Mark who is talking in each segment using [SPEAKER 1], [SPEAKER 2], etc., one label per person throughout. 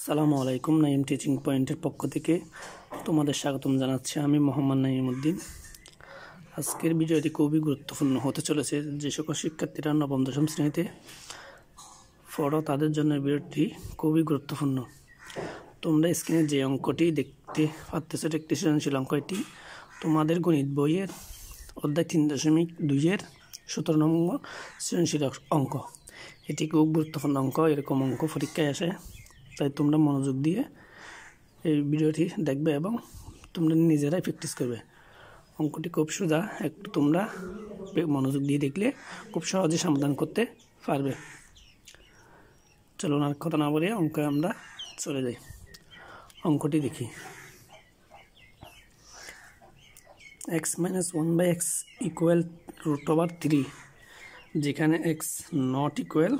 [SPEAKER 1] আসসালামু আলাইকুম। নাইম টিচিং পয়েন্টের পক্ষ থেকে তোমাদের স্বাগতম জানাচ্ছি। আমি মোহাম্মদ নাইমউদ্দিন। আজকের ভিডিওটি খুবই গুরুত্বপূর্ণ হতে চলেছে। যে সকল শিক্ষার্থীরা নবম-দশম শ্রেণীতে পড়ো তাদের জন্য ভিডিওটি খুবই গুরুত্বপূর্ণ। তোমরা স্ক্রিনে যে অঙ্কটি দেখতে পাচ্ছ একটি সৃজনশীল অঙ্ক। এটি তোমাদের গণিত বইয়ের অধ্যায় 3.2-এর 17 নম্বর সৃজনশীল অঙ্ক। এটি খুব গুরুত্বপূর্ণ অঙ্ক। এরকম অঙ্ক পরীক্ষায় আসে, তাই তোমরা মনোযোগ দিয়ে এই ভিডিওটি দেখবে এবং তোমরা নিজেরাই প্র্যাকটিস করবে। অঙ্কটি খুব সোজা, একটু তোমরা মনোযোগ দিয়ে দেখলে খুব সহজে সমাধান করতে পারবে। চলুন আর কথা না বলে অঙ্কে আমরা চলে যাই। অঙ্কটি দেখি। x - 1/x ইকুয়াল √3, যেখানে x নট ইকুয়াল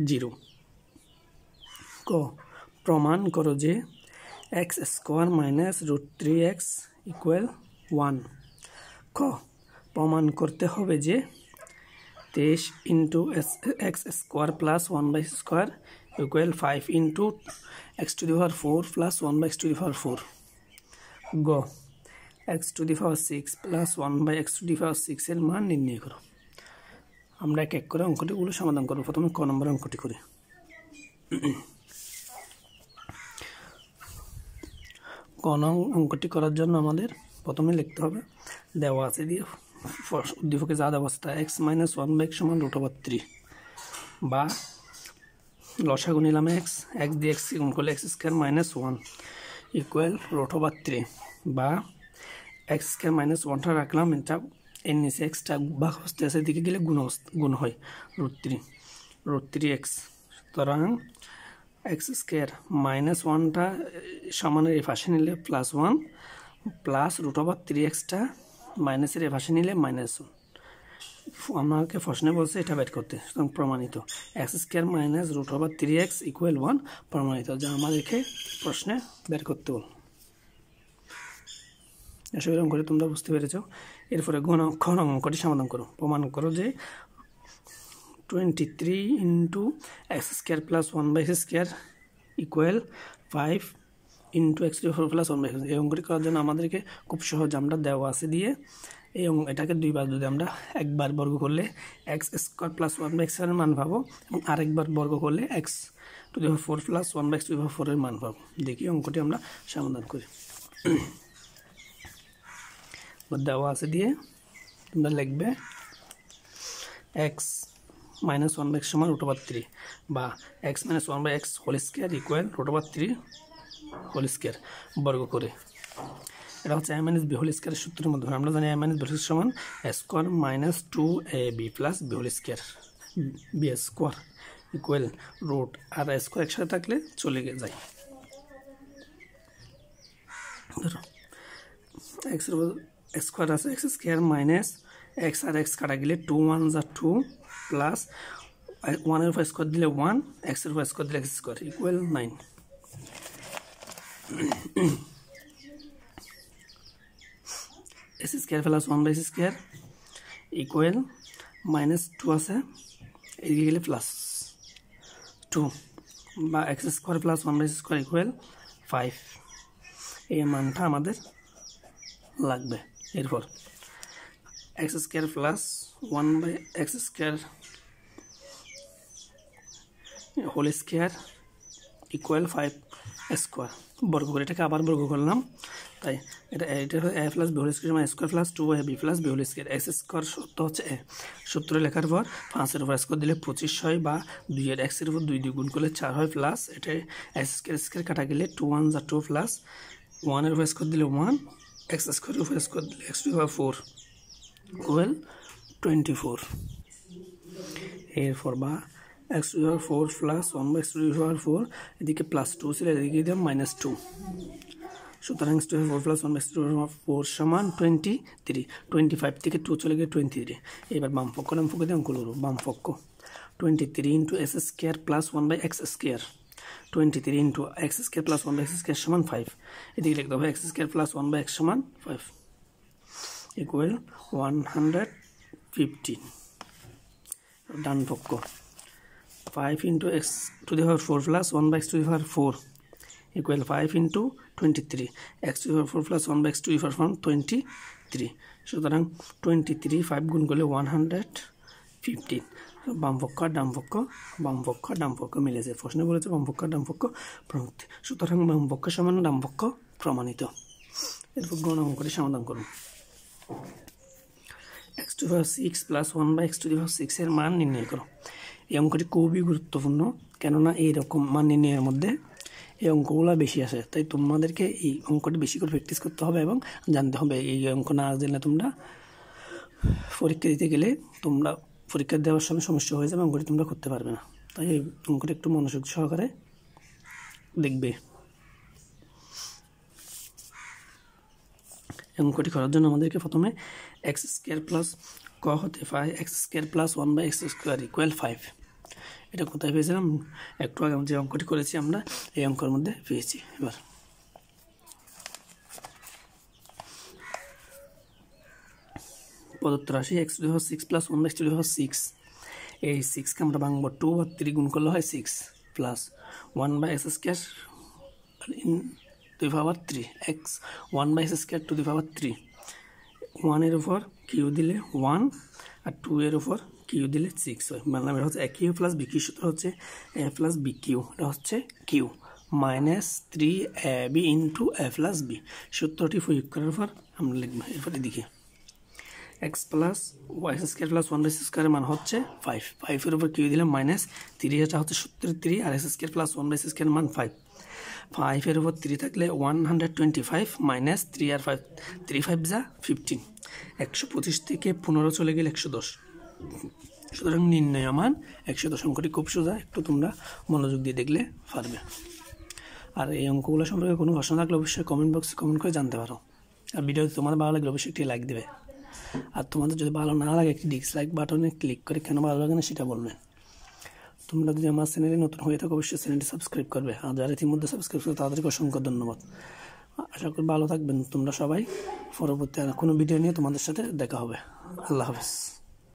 [SPEAKER 1] 0। ক প্রমাণ করো যে x² - √3x ইকুয়াল 1। খ প্রমাণ করতে হবে যে 23 × x² + 1/x² equal 5 × x⁴ + 1/x⁴। গ x⁶ + 1/x⁶ এর মান নির্ণয় করো। আমরা এক এক করে অঙ্কটিগুলো সমাধান করব। প্রথমে ক নম্বর অঙ্কটি করি। ক অঙ্কটি করার জন্য আমাদের প্রথমে লিখতে হবে দেওয়া আছে দিয়ে উদ্দীপকে যা দেওয়া আছে তা x - 1/x = √3, বা লসাগু নিলাম x দিয়ে x গুণ করলে x² - 1 ইকুয়াল √3, বা x² - 1টা রাখলাম, এটা এর নিচে এক্সটা ভাগ হস্তে আছে, দিকে গেলে গুণ হয় √3x। সুতরাং x² - 1টা সমানের এই পাশে নিলে +1 প্লাস √3xটা মাইনাসের এই পাশে নিলে -1। আমাকে প্রশ্নে বলছে এটা বের করতে, সুতরাং প্রমাণিত x² - √3x ইকুয়াল 1 প্রমাণিত, যা আমাদেরকে প্রশ্নে বের করতে বল। আশা করি অঙ্কটি তোমরা বুঝতে পেরেছ। এরপরে খ অঙ্কটি সমাধান করো। প্রমাণ করো যে 23 × x² + 1/x² equal 5 × x⁴ + 1/x। এই অঙ্কটি করার জন্য আমাদেরকে খুব সহজ, আমরা দেওয়া আছে দিয়ে এটাকে দুইবার যদি আমরা একবার বর্গ করলে x² + 1/x এর মান পাবো, এবং আরেকবার বর্গ করলে x⁴ + 1/x⁴ এর মান পাবো। দেখি অঙ্কটি আমরা সমাধান করি। দেওয়া আছে দিয়ে তোমরা লিখবে x - 1/x = √3, বা x - 1/x² ইকুয়াল √3² বর্গ করে। এটা হচ্ছে a - b² এর সূত্রের মধ্যে আমরা জানি a - b² = a² - 2ab + b² equal root, R square একসাথে থাকলে চলে যায়। ধরো x² আছে, x² মাইনাস x আর x কাটা গেলে 2 × 1 = 2 প্লাস 1 এর উপর স্কোয়ার দিলে 1, x এর উপর স্কোয়ার দিলে x² equal 9। x² + 1/x² equal -2 আছে, এদিকে গেলে +2, বা x² + 1/x² ইকুয়াল 5। এই মানটা আমাদের লাগবে। এরপর x² + 1/x² whole square equal 5² বর্গ করে এটাকে আবার বর্গ করলাম, তাই এটা a + b² = a² + 2ab + b²। x² সূত্র হচ্ছে a, সূত্র লেখার পর 5 এর উপর স্কোয়ার দিলে 25 হয়, বা 2 এর x এর উপর 2 গুণ করলে 4 হয়, প্লাস এটা x² কাটা গেলে 2 × 1 = 2 প্লাস 1 এর উপর স্কোয়ার দিলে 1, x² এর উপর স্কোয়ার দিলে x⁴ ইকুয়াল 24। এরপর বা x⁴ + 1/x⁴, এদিকে +2 ছিল, এদিকে দিলাম -2। সুতরাং x⁴ + 1/x⁴ সমান 23। 25 থেকে 2 চলে গিয়ে 23। এবার বাম পক্ষ দিয়ে অঙ্ক করব। বাম পক্ষ 23 × x² + 1/x², 23 × x² + 1/x² সমান 5। এদিকে লিখতে হবে x² + 1/x সমান 5 ইকুয়াল 115। ডান পক্ষ 5 × x⁴ + 1/x⁴, equal 5 into 23, x to the power 4 plus 1 by x to the power 23। সুতরাং 23 5 গুণ করলে 115। বামপক্ষ আর ডামপক্ষ মিলেছে, প্রশ্নে বলেছে বামপক্ষ আর ডামপক্ষ প্রমাণিত। সুতরাং বামপক্ষ সমান ডামপক্ষ প্রমাণিত। এরপর গণ অঙ্কটি সমাধান করুন। x to the power 6 plus 1 by x to the power 6 এর মান নির্ণয় করো। এই অঙ্কটি খুবই গুরুত্বপূর্ণ, কেননা এইরকম মান নির্ণয়ের মধ্যে এই অঙ্কগুলো বেশি আসে, তাই তোমাদেরকে এই অঙ্কটি বেশি করে প্র্যাকটিস করতে হবে এবং জানতে হবে। এই অঙ্ক না জানলে তোমরা পরীক্ষা দিতে গেলে তোমরা পরীক্ষা দেওয়ার সময় সমস্যা হয়ে যাবে, অঙ্কটি তোমরা করতে পারবে না। তাই এই অঙ্কটি একটু মনোযোগ সহকারে দেখবে। অঙ্কটি করার জন্য আমাদেরকে প্রথমে এক্স স্কোয়ার প্লাস ক হতে পায় x square plus 1 by x square equal 5। এটা কোথায় পেয়েছিলাম? একটু আগে যে অঙ্কটি করেছি আমরা এই অঙ্কের মধ্যে পেয়েছি। এবার প্রদত্ত রাশি x to the power 6 plus 1 by x to the power 6, এই 6কে আমরা ভাঙব 2 আর 3 গুণ করলে হয় 6 plus 1 by x square to the power 3, x 1 by x square to the power 3। 1 এর উপর কিউ দিলে 1 আর 2 এর উপর কিউ দিলে 6 হয়। মানে এটা হচ্ছে a cube plus b cube, সূত্র হচ্ছে এ প্লাস বি কিউ, এটা হচ্ছে cube minus 3ab into a plus b. সূত্রটি প্রয়োগ করার পর আমরা লিখব এরপর এদিকে x plus y square plus 1 by x স্কোয়ারের মান হচ্ছে 5, 5 এর উপর কিউ দিলাম মাইনাস 3, এটা হচ্ছে সূত্রের 3 আর x square plus 1 by x স্কোয়ারের মান 5। 5 এর উপর 3 থাকলে 125 মাইনাস 3 আর 5, 3 5 যা 15, 125 থেকে 15 চলে গেলে 110। সুতরাং নির্ণয় মান 110। অঙ্কটি খুব সোজা, একটু তোমরা মনোযোগ দিয়ে দেখলে পারবে। আর এই অঙ্কগুলো সম্পর্কে কোনো প্রশ্ন থাকলে অবশ্যই কমেন্ট বক্সে কমেন্ট করে জানতে পারো। আর ভিডিওটি তোমাদের ভালো লাগলে অবশ্যই একটি লাইক দেবে, আর তোমাদের যদি ভালো না লাগে একটি ডিসলাইক বাটনে ক্লিক করে কেন ভালো লাগে না সেটা বলবেন। তোমরা যদি আমার চ্যানেলে নতুন হয়ে থাকো অবশ্যই চ্যানেলটি সাবস্ক্রাইব করবে, আর যারা ইতিমধ্যে সাবস্ক্রাইব করে তাদেরকে অসংখ্য ধন্যবাদ। আশা করি ভালো থাকবেন তোমরা সবাই। পরবর্তী কোনো ভিডিও নিয়ে তোমাদের সাথে দেখা হবে। আল্লাহ হাফেজ।